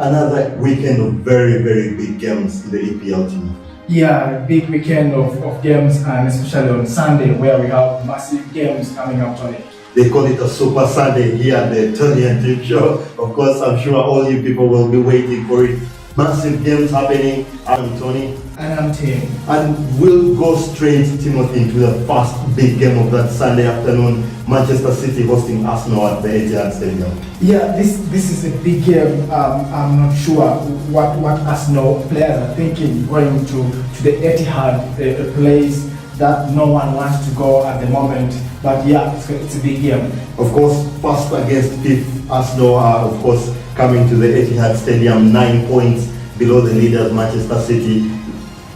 Another weekend of very, very big games in the EPL team. Yeah, big weekend of games, and especially on Sunday where we have massive games coming up on it. They call it a Super Sunday here at the Tony and Tim Show. Of course, I'm sure all you people will be waiting for it. Massive games happening. I'm Tony. And I'm Tim. And we'll go straight, Timothy, into the first big game of that Sunday afternoon. Manchester City hosting Arsenal at the Etihad Stadium. Yeah, this is a big game. I'm not sure what Arsenal players are thinking going to the Etihad, a place that no one wants to go at the moment. But yeah, it's a big game. Of course, first against fifth, Arsenal are of course coming to the Etihad Stadium, 9 points below the leaders, Manchester City.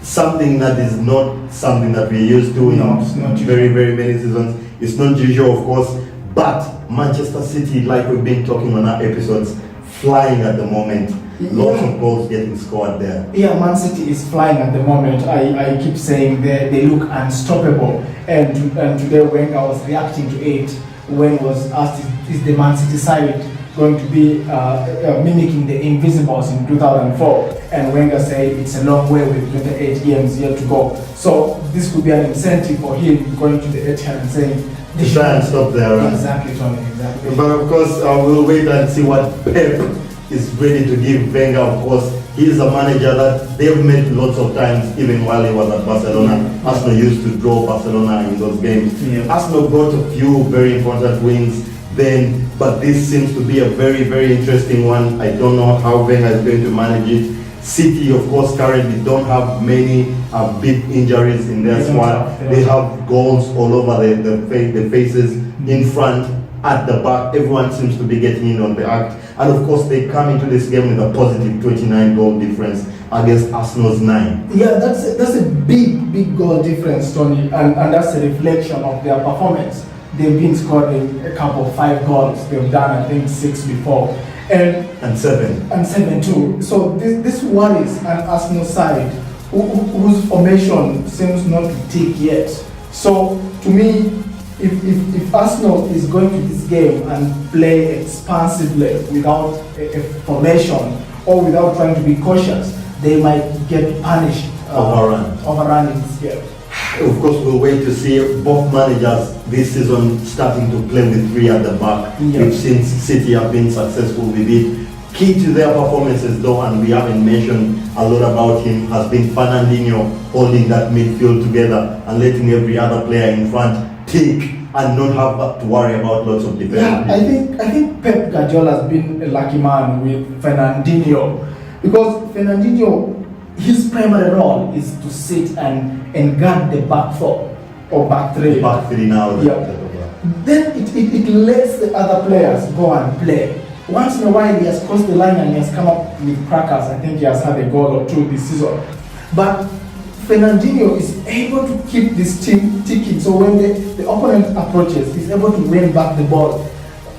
Something that is not something that we're used to in very, very many seasons. It's not usual, of course, but Manchester City, like we've been talking on our episodes, flying at the moment. Lots of goals getting scored there. Yeah, Man City is flying at the moment. I keep saying they look unstoppable. And today Wenger was reacting to it when was asked, is the Man City side going to be mimicking the Invisibles in 2004? And Wenger said it's a long way with 28 games yet to go. So this could be an incentive for him going to the Etihad and saying, to try and stop there. Right? Exactly, Tony, exactly. But of course, we'll wait and see what Pep is ready to give Wenger. Of course, he is a manager that they've met lots of times, even while he was at Barcelona. Arsenal used to draw Barcelona in those games. Yeah. Arsenal got a few very important wins then, but this seems to be a very, very interesting one. I don't know how Wenger is going to manage it. City, of course, currently don't have many big injuries in their squad. They have goals all over the faces, in front, at the back. Everyone seems to be getting in on the act. And of course, they come into this game with a positive 29 goal difference against Arsenal's 9. Yeah, that's a big goal difference, Tony, and that's a reflection of their performance. They've been scoring a couple of 5 goals. They've done, I think, 6 before. And 7. And 7 too. So this worries an Arsenal side whose formation seems not to tick yet. So to me, if Arsenal is going to this game and play expansively without a formation or without trying to be cautious, they might get punished. Overrun in this game. Of course, we'll wait to see both managers this season starting to play with 3 at the back. Yeah. We've seen City have been successful with it. Key to their performances though, and we haven't mentioned a lot about him, has been Fernandinho holding that midfield together and letting every other player in front take and not have to worry about lots of defense. Yeah, I think Pep Guardiola has been a lucky man with Fernandinho, because Fernandinho, his primary role is to sit and guard the back 4 or back 3. Back 3 now. Yeah. Then it lets the other players go and play. Once in a while he has crossed the line and he has come up with crackers. I think he has had a goal or 2 this season. But Fernandinho is able to keep this team ticking. So when the opponent approaches, he's able to win back the ball.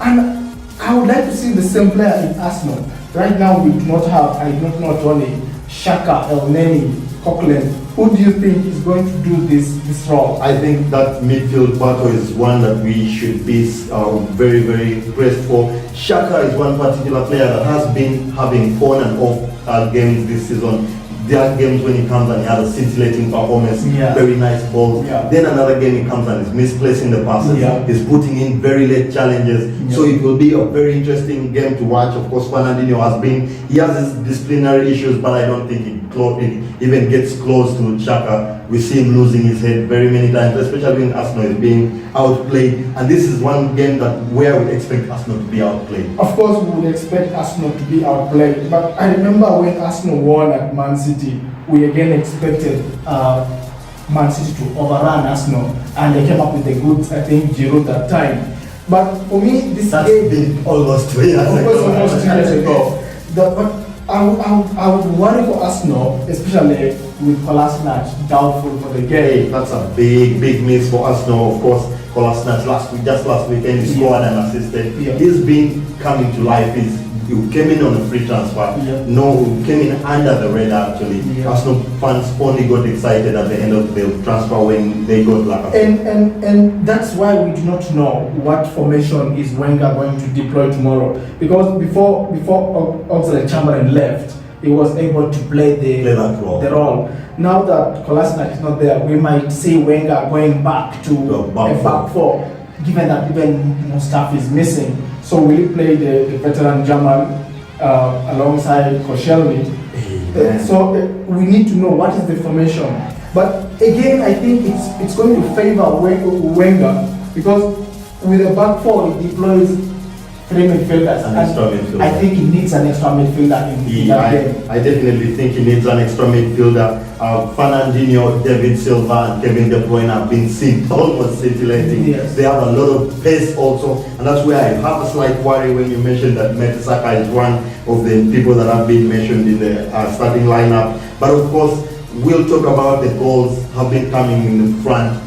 And I would like to see the same player in Arsenal. Right now we do not have, I don't know, Tony, Xhaka, Elneny, Coquelin. Who do you think is going to do this role? I think that midfield battle is one that we should be very, very praised for. Xhaka is one particular player that has been having on and off games this season. There are games when he comes and he has a scintillating performance, very nice balls. Yeah. Then another game he comes and is misplacing the passes. Yeah. He's putting in very late challenges. Yeah. So it will be a very interesting game to watch. Of course, Fernandinho he has his disciplinary issues, but I don't think it even gets close to Xhaka. We see him losing his head very many times, especially when Arsenal is being outplayed. And this is one game where we expect Arsenal to be outplayed. Of course, we would expect Arsenal to be outplayed. But I remember when Arsenal won at Man City, we again expected Man City to overrun Arsenal, and they came up with a good, I think, Giroud that time. But for me, that's been almost 2 years ago. Almost 2 years ago. But I would worry for Arsenal, especially with Kolasinac doubtful for the game. That's a big miss for Arsenal, of course. Kolasinac just last weekend, he scored and assisted. Yeah. He's been coming to life. He came in on a free transfer. Yeah. No, he came in under the radar actually. Yeah. Arsenal fans only got excited at the end of the transfer when they got Lacazette. And that's why we do not know what formation is Wenger going to deploy tomorrow. Because before Oxlade-Chamberlain left, he was able to play that role. the role. Now that Kolasinac is not there, we might see Wenger going back to a back four, given that even Mustafi is missing. So will he play the veteran German alongside Koscielny? So we need to know what is the formation. But again, I think it's going to favor Wenger because with a back four, he deploys three midfielders. An extra midfielder. I think he needs an extra midfielder in that game. I definitely think he needs an extra midfielder. Fernandinho, David Silva, and Kevin De Bruyne have been seen almost scintillating. Yes. They have a lot of pace also, and that's where I have a slight worry when you mentioned that Mertesacker is one of the people that have been mentioned in the starting lineup. But of course, we'll talk about the goals have been coming in the front.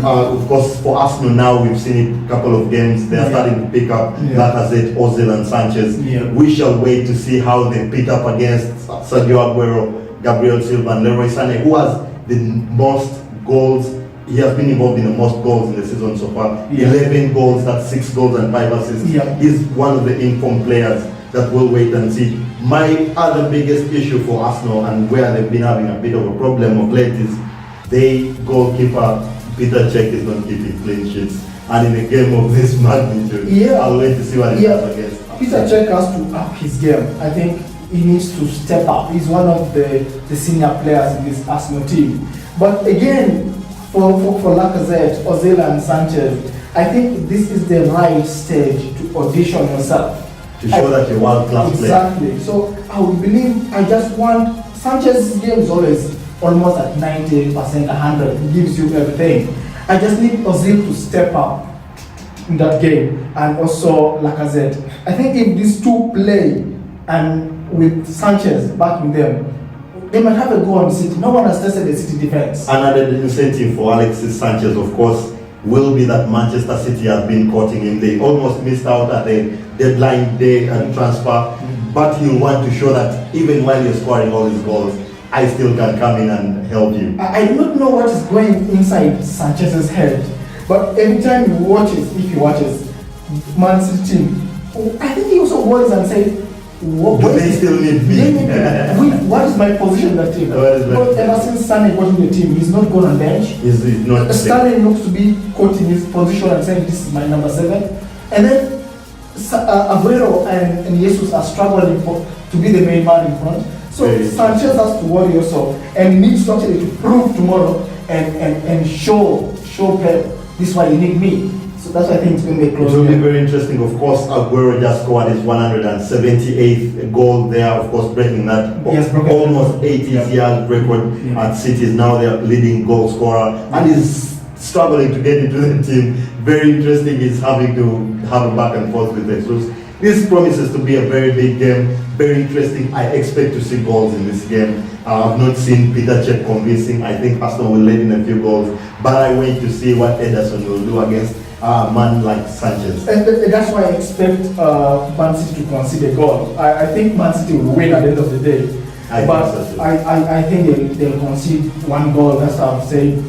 Of course, for Arsenal now, we've seen it a couple of games. They're starting to pick up Lacazette, Ozil, and Sanchez. Yeah. We shall wait to see how they pick up against Sergio Aguero, Gabriel Silva, and Leroy Sané, who has the most goals. He has been involved in the most goals in the season so far. Yeah. 11 goals, that's 6 goals and 5 assists. Yeah. He's one of the informed players that we'll wait and see. My other biggest issue for Arsenal and where they've been having a bit of a problem of late is their goalkeeper Peter Cech is not keeping clean sheets. And in a game of this magnitude, I'll wait to see what he does against. Peter Cech has to up his game. I think he needs to step up. He's one of the senior players in this Arsenal team. But again, for Lacazette, Ozil and Sanchez, I think this is the right stage to audition yourself. To show that you're world-class player. Exactly. So I would believe, I just want, Sanchez's game is always almost at 90%, 100. He gives you everything. I just need Ozil to step up in that game, and also Lacazette. I think if these two play and with Sanchez backing them, they might have a go on the City. No one has tested the City defense. Another incentive for Alexis Sanchez, of course, will be that Manchester City have been courting him. They almost missed out at the deadline day and transfer, but he'll want to show that even while you're scoring all these goals, I still can come in and help you. I do not know what is going inside Sanchez's head, but every time he watches, if he watches Man City team, I think he also worries and says, do they still need me? What is my position in that team? Because ever since Sané got in the team, he's not gone on bench. He's not. Sané looks to be caught in his position and saying, this is my number 7. And then Aguero and Jesus are struggling to be the main man in front. So Sanchez has to worry also, and he needs to actually to prove tomorrow and show Pep, this is why you need me. So that's why I think it's going to be a close game. It will game. be very interesting. Of course, Aguero just scored his 178th goal there, of course, breaking that almost 80-year record at City. Now they're leading goal scorer, and he's struggling to get into the team. Very interesting. He's having to have a back and forth with Jesus. This promises to be a very big game, very interesting. I expect to see goals in this game. I've not seen Peter Cech convincing. I think Arsenal will let in a few goals, but I wait to see what Ederson will do against a man like Sanchez. And that's why I expect Man City to concede a goal. I think Man City will win at the end of the day. I think they'll concede one goal. That's how I'm saying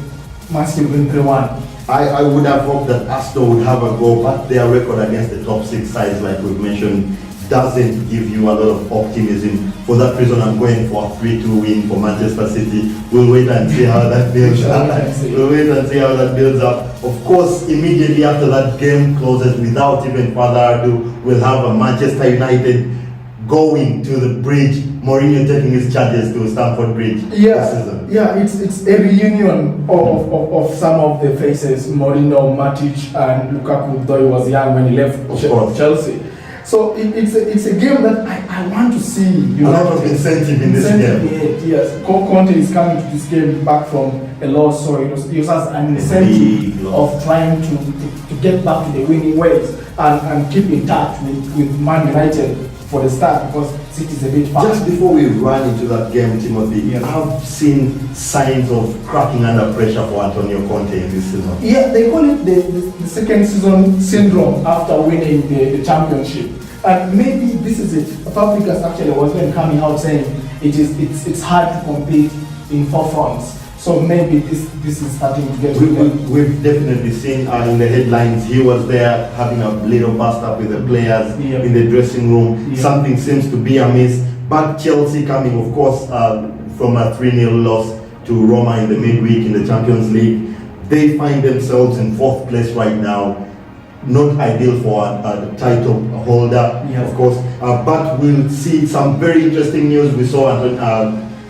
Man City will win 3-1. I would have hoped that Arsenal would have a go, but their record against the top 6 sides, like we've mentioned, doesn't give you a lot of optimism. For that reason, I'm going for a 3-2 win for Manchester City. We'll wait and see how that builds up. We'll wait and see how that builds up. Of course, immediately after that game closes, without even further ado, we'll have a Manchester United going to the bridge. Mourinho taking his charges to Stamford Bridge this season. Yeah, it's a reunion of some of the faces, Mourinho, Matic, and Lukaku, though he was young when he left Chelsea. So it's a game that I want to see. A lot of incentive in this game. Yes, Conte is coming to this game back from a loss, so it was an incentive of trying to get back to the winning ways and keep in touch with Man United. for the start because City is a bit fast. Just before we run into that game, Timothy, Yeah. I've seen signs of cracking under pressure for Antonio Conte in this season. Yeah, they call it the second season syndrome after winning the championship. And maybe this is it. Fabregas actually was then coming out saying it's hard to compete in 4 fronts. So maybe this is starting to get We've definitely seen in the headlines, he was there having a little bust up with the players Yeah. in the dressing room. Yeah. Something seems to be amiss. But Chelsea coming, of course, from a 3-0 loss to Roma in the midweek in the Champions League, they find themselves in 4th place right now. Not ideal for a title holder, Yeah. of course. But we'll see some very interesting news. We saw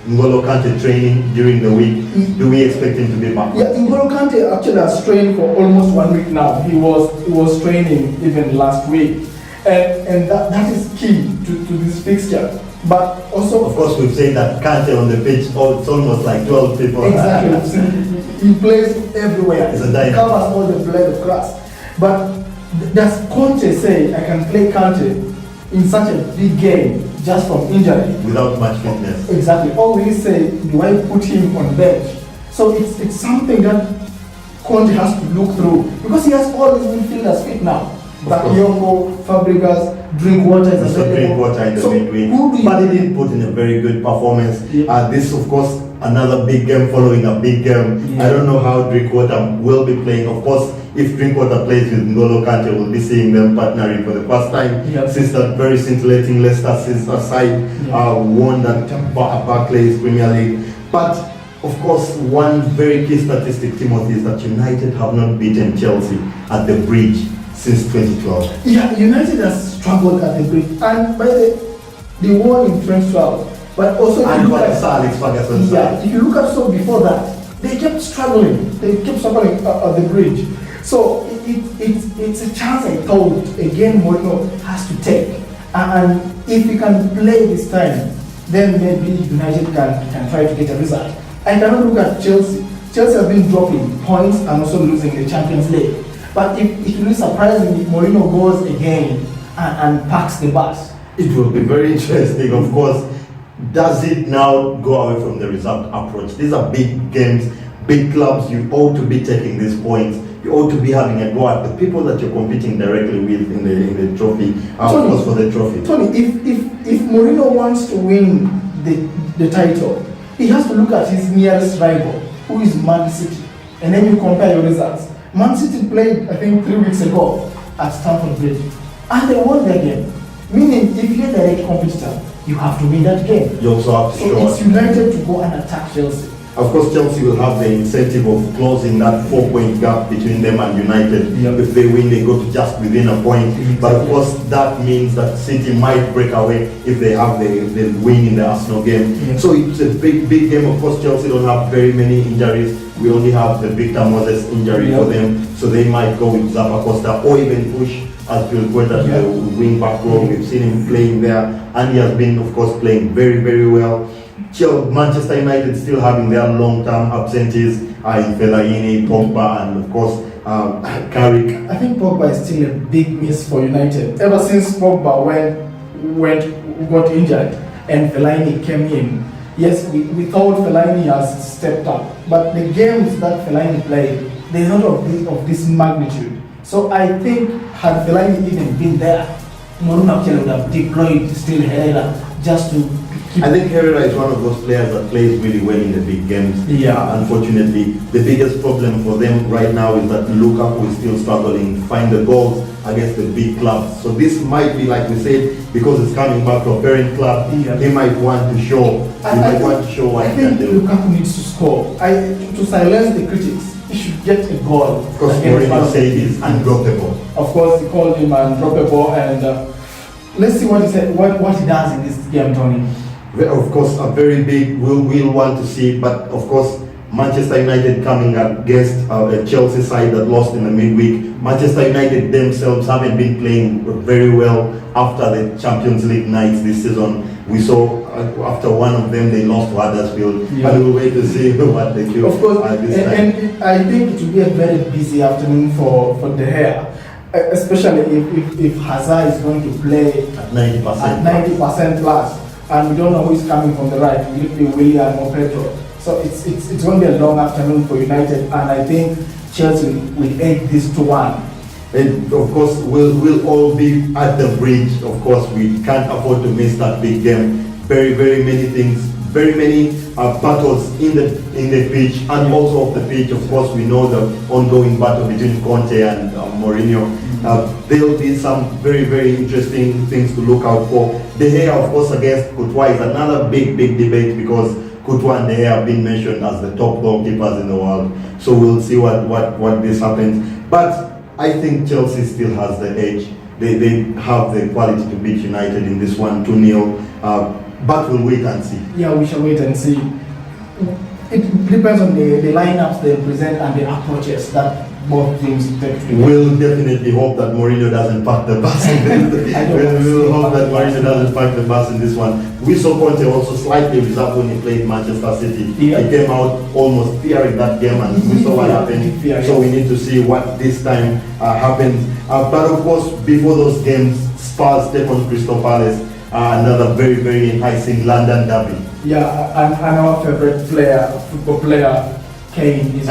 N'Golo Kante training during the week. Do we expect him to be back? Yeah, N'Golo Kante actually has trained for almost 1 week now. He was training even last week, and that is key to this fixture. But also, Of course, we've said that Kante on the pitch, it's almost like 12 people. exactly, he plays everywhere. He's a He dynamo. covers all the blade of grass. But does Conte say I can play Kante in such a big game just from injury? Without much fitness. Exactly. Or will he say, do I put him on bench? So it's something that Conte has to look through because he has all his midfielders fit now. Of course. Bakayoko, Fabregas, Drinkwater is So Drinkwater in the So midweek. who do you But he did put in a very good performance. Yeah. This, of course, another big game following a big game. Yeah. I don't know how Drinkwater will be playing. Of course, if Drinkwater plays with N'Golo Kante, we'll be seeing them partnering for the first time Yeah. since that very scintillating Leicester side Yeah. won that Barclays Premier League. But of course, one very key statistic, Timothy, is that United have not beaten Chelsea at the Bridge since 2012. Yeah, United has struggled at the bridge. And by they won in 2012. But also, if And you look what at- Sir Alex Ferguson yeah, said. if you look at so before that, they kept struggling. They kept struggling at the bridge. So it's a chance I thought again Mourinho has to take. And if he can play this time, then maybe United can try to get a result. I cannot look at Chelsea. Chelsea have been dropping points and also losing the Champions League. But if it will be surprising if Mourinho goes again and packs the bus. It will be very interesting, of course. Does it now go away from the result approach? These are big games, big clubs. You ought to be taking these points. You ought to be having a go at the people that you're competing directly with in the trophy, of Tony, course, for the trophy. Tony, if Mourinho wants to win the title, he has to look at his nearest rival, who is Man City, and then you compare your results. Man City played, I think, 3 weeks ago at Stamford Bridge, and they won their game. Meaning, if you're the right competitor, you have to win that game. You also have to So show it's us. United to go and attack Chelsea. Of course, Chelsea will have the incentive of closing that 4-point gap between them and United. Yep. If they win, they go to just within a point. But of course, that means that City might break away if they have the win in the Arsenal game. Yep. So it's a big game. Of course, Chelsea don't have very many injuries. We only have the Victor Moses injury Yep. for them. So they might go with Zappa Costa or even push Azpilicueta to Yep. the wing back row. We've seen him playing there, and he has been, of course, playing very, very well. Manchester United still having their long-term absentees in Fellaini, Pogba, and of course Carrick. I think Pogba is still a big miss for United. Ever since Pogba got injured and Fellaini came in, yes, we thought Fellaini has stepped up, but the games that Fellaini played, they're not of this magnitude. So I think had Fellaini even been there, Mourinho actually would have deployed still Herrera just to keep. I think Herrera is one of those players that plays really well in the big games. Yeah. Unfortunately, the biggest problem for them right now is that Lukaku is still struggling to find the goals against the big clubs. So this might be, like we said, because it's coming back to a parent club, Yeah. he might want to show. He might want to show what I he can think do. Lukaku needs to score. To silence the critics, he should get a goal. Of course, against Mourinho Man said City. he's undroppable. Of course, he called him undroppable, and let's see what he said, what he does in this game, Tony. Of course, a very big, we'll want to see, but of course, Manchester United coming against a Chelsea side that lost in the midweek. Manchester United themselves haven't been playing very well after the Champions League nights this season. We saw after one of them they lost to Huddersfield, Yeah. and we'll wait to see what they do Of course, this time. and I think it will be a very busy afternoon for De Gea. especially if Hazard is going to play At 90%. at 90% plus, and we don't know who is coming from the right. Will it be Willian or Pedro? So it's going to be a long afternoon for United, and I think Chelsea will edge this 2-1. And of course, we'll all be at the bridge. Of course, we can't afford to miss that big game. Very, very many things, very many battles in the pitch and also off the pitch. Of course, we know the ongoing battle between Conte and Mourinho. There will be some very, very interesting things to look out for. De Gea, of course, against Courtois is another big debate, because Courtois and De Gea have been mentioned as the top goalkeepers in the world. So we'll see what this happens. But I think Chelsea still has the edge. They have the quality to beat United in this one, 2-0. But we'll wait and see. Yeah, we shall wait and see. It depends on the lineups they present and the approaches that both teams take to. We'll definitely hope that Mourinho doesn't pack the bus. We'll hope that Mourinho doesn't pack the bus in this one. We saw Conte also slightly reserved when he played Manchester City. Yeah. He came out almost fearing that game, and we saw what happened. So we need to see what this time happens. But of course, before those games, Spurs take on Crystal Palace. Another very, very enticing London derby. Yeah, and our favorite football player, Kane, is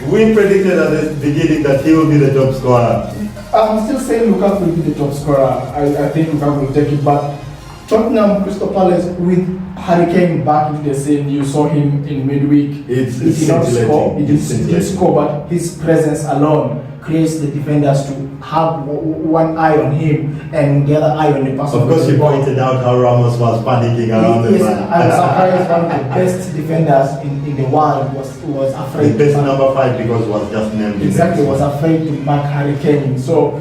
We predicted at the beginning that he will be the top scorer. I'm still saying Lukaku will be the top scorer. I think Lukaku will take it, but Tottenham, Crystal Palace, with Harry Kane back into the scene, you saw him in midweek. He did not score. He did score, but his presence alone creates the defenders to have one eye on him and the other eye on the person. Of course, you pointed out how Ramos was panicking around the man. I was surprised one of the best defenders in the world was afraid. The best number 5 because he was just named. Exactly, was afraid to mark Harry Kane. So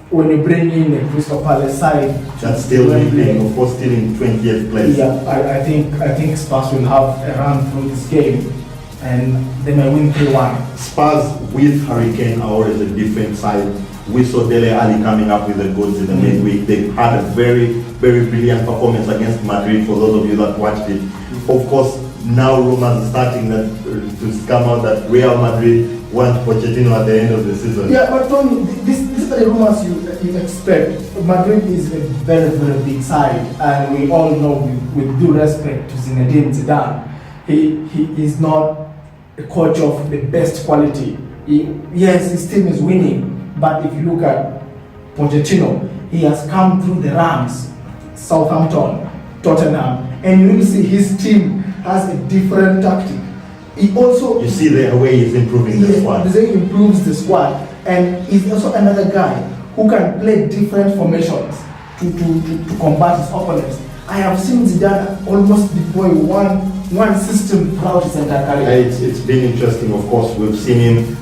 when you bring in the Crystal Palace side, that's still leading, of course, still in 20th place. Yeah, I think Spurs will have a run through this game, and they may win 3-1. Spurs with Harry Kane are always a different side. We saw Dele Alli coming up with the goods in the midweek. They had a very, very brilliant performance against Madrid, for those of you that watched it. Of course, now rumors are starting to come out that Real Madrid want Pochettino at the end of the season. Yeah, but Tony, these are the rumors you expect. Madrid is a very, very big side, and we all know, with due respect to Zinedine Zidane, he is not a coach of the best quality. Yes, his team is winning, but if you look at Pochettino, he has come through the ranks, Southampton, Tottenham, and you will see his team has a different tactic. He also, you see the way he's improving the squad. The way he improves the squad, and he's also another guy who can play different formations to combat his opponents. I have seen Zidane almost deploy one system throughout his entire career. It's been interesting. Of course, we've seen him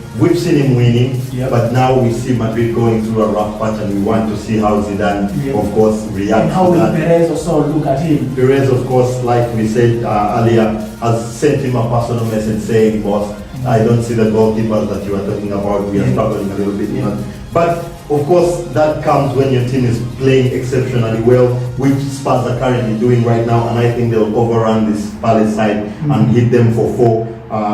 winning, but now we see Madrid going through a rough patch, and we want to see how Zidane, of course, reacts and how to that. Perez also look at him. Perez, of course, like we said earlier, has sent him a personal message saying, "Boss, I don't see the goalkeepers that you are talking about. We are struggling a little bit." But of course, that comes when your team is playing exceptionally well, which Spurs are currently doing right now, and I think they'll overrun this Palace side and hit them for 4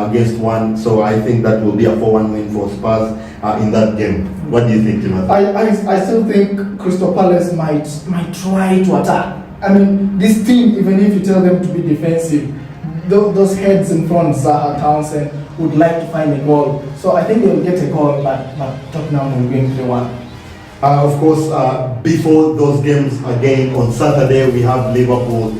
against 1. So I think that will be a 4-1 win for Spurs in that game. What do you think, Timothy? I still think Crystal Palace might try to attack. I mean, this team, even if you tell them to be defensive, those heads in front, Zaha, Townsend, would like to find a goal. So I think they will get a goal, but Tottenham will win 3-1. Of course, before those games again on Saturday, we have Liverpool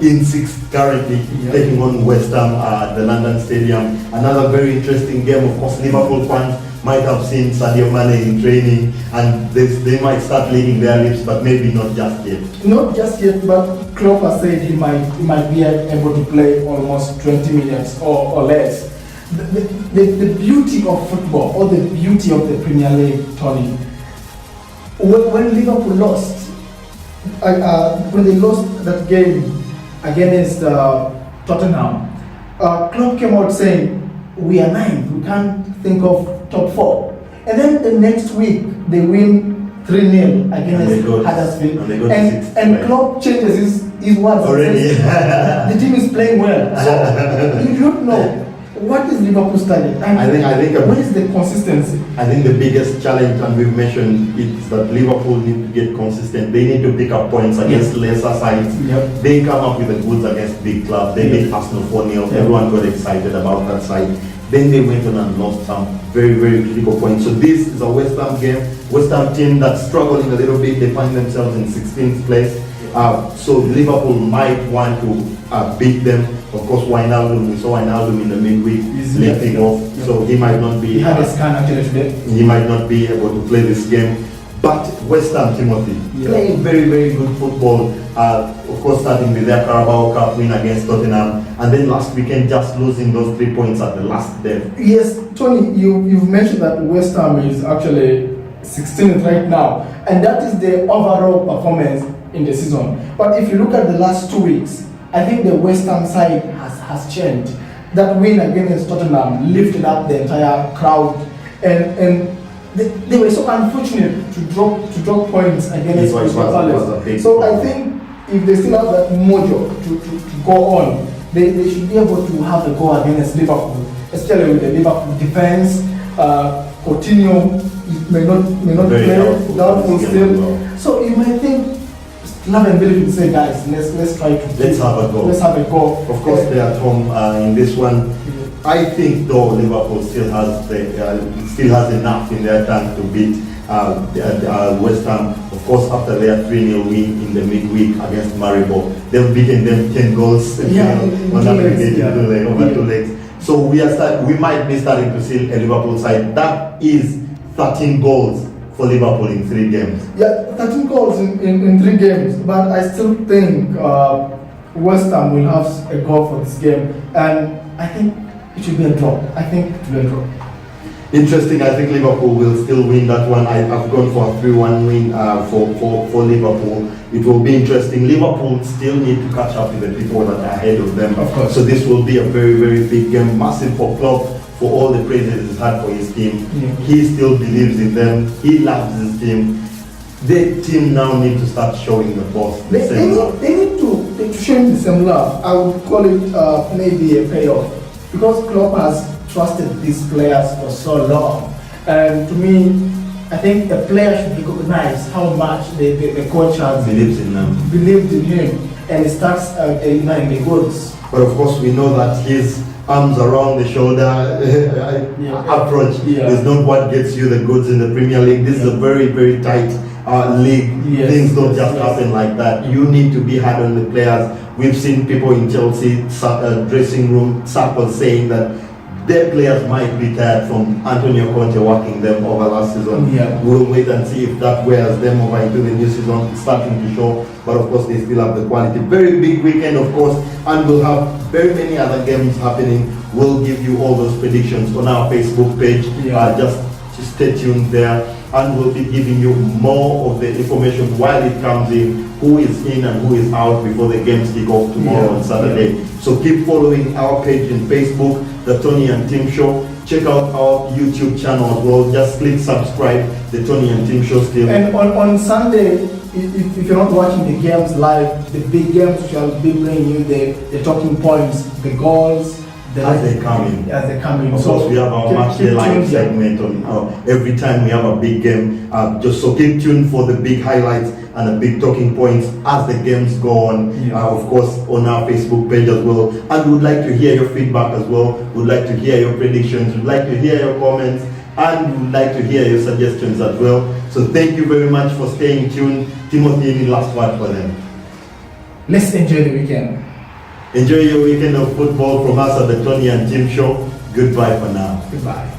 in 6th currently, taking on West Ham at the London Stadium. Another very interesting game. Of course, Liverpool fans might have seen Sadio Mane in training, and they might start licking their lips, but maybe not just yet. Not just yet, but Klopp has said he might be able to play almost 20 minutes or less. The beauty of football, or the beauty of the Premier League, Tony, when Liverpool lost, when they lost that game against Tottenham, Klopp came out saying, "We are 9th, we can't think of top 4." And then the next week, they win 3-0 against Huddersfield. And Klopp changes his words. Already. The team is playing well. So you don't know. what is Liverpool's target? I think what is the consistency? I think the biggest challenge, and we've mentioned, is that Liverpool need to get consistent. They need to pick up points against lesser sides. Yep. They come up with the goods against big clubs. They beat Arsenal 4-0. Everyone got excited about that side. Then they went on and lost some very, very critical points. So this is a West Ham game. West Ham team that's struggling a little bit. They find themselves in 16th place. So Liverpool might want to beat them. Of course, Wijnaldum, we saw Wijnaldum in the midweek lifting off, so he might not be. He had a scan actually today. He might not be able to play this game. But West Ham, Timothy, playing very, very good football. Of course, starting with their Carabao Cup win against Tottenham, and then last weekend just losing those 3 points at the last day. Yes, Tony, you've mentioned that West Ham is actually 16th right now, and that is the overall performance in the season. But if you look at the last 2 weeks, I think the West Ham side has changed. That win against Tottenham lifted up the entire crowd, and they were so unfortunate to drop points against Crystal Palace. So I think if they still have that mojo to go on, they should be able to have a go against Liverpool, especially with the Liverpool defense. Coutinho may not play, doubtful still. So you might think, love and believe to say, guys, let's try to have a go. Let's have a go. Of course, they're at home in this one. I think though Liverpool still has enough in their tank to beat West Ham. Of course, after their 3-0 win in the midweek against Maribor, they've beaten them 10 goals on aggregate over 2 legs. So we might be starting to see a Liverpool side that is 13 goals for Liverpool in 3 games. Yeah, 13 goals in 3 games, but I still think West Ham will have a goal for this game, and I think it should be a draw. I think it will be a draw. Interesting. I think Liverpool will still win that one. I've gone for a 3-1 win for Liverpool. It will be interesting. Liverpool still need to catch up with the people that are ahead of them. Of course. So this will be a very, very big game. Massive for Klopp, for all the praises he's had for his team. Yeah. He still believes in them. He loves his team. The team now need to start showing the boss the same love. They need to show him the same love. I would call it maybe a payoff, because Klopp has trusted these players for so long. And to me, I think the player should recognize how much the coach has Believes in them. believed in him, and he starts in the goals. But of course, we know that his arms around the shoulder approach is not what gets you the goods in the Premier League. This is a very, very tight league. Yes. Things don't just happen like that. You need to be hard on the players. We've seen people in Chelsea dressing room circles saying that their players might be tired from Antonio Conte working them over last season. Yeah. We'll wait and see if that wears them over into the new season. It's starting to show, but of course they still have the quality. Very big weekend, of course, and we'll have very many other games happening. We'll give you all those predictions on our Facebook page. Just stay tuned there, and we'll be giving you more of the information while it comes in, who is in and who is out before the games kick off tomorrow on Saturday. So keep following our page in Facebook, The Tony and Tim Show. Check out our YouTube channel as well. Just click subscribe, The Tony and Tim Show still. And on Sunday, if you're not watching the games live, the big games shall be bringing you the talking points, the goals, as they come in. As they come in. Of course, we have our match day live segment on every time we have a big game. Just so keep tuned for the big highlights and the big talking points as the games go on. Of course, on our Facebook page as well. And we'd like to hear your feedback as well. We'd like to hear your predictions. We'd like to hear your comments, and we'd like to hear your suggestions as well. So thank you very much for staying tuned. Timothy, any last word for them? Let's enjoy the weekend. Enjoy your weekend of football from us at the Tony and Tim Show. Goodbye for now. Goodbye.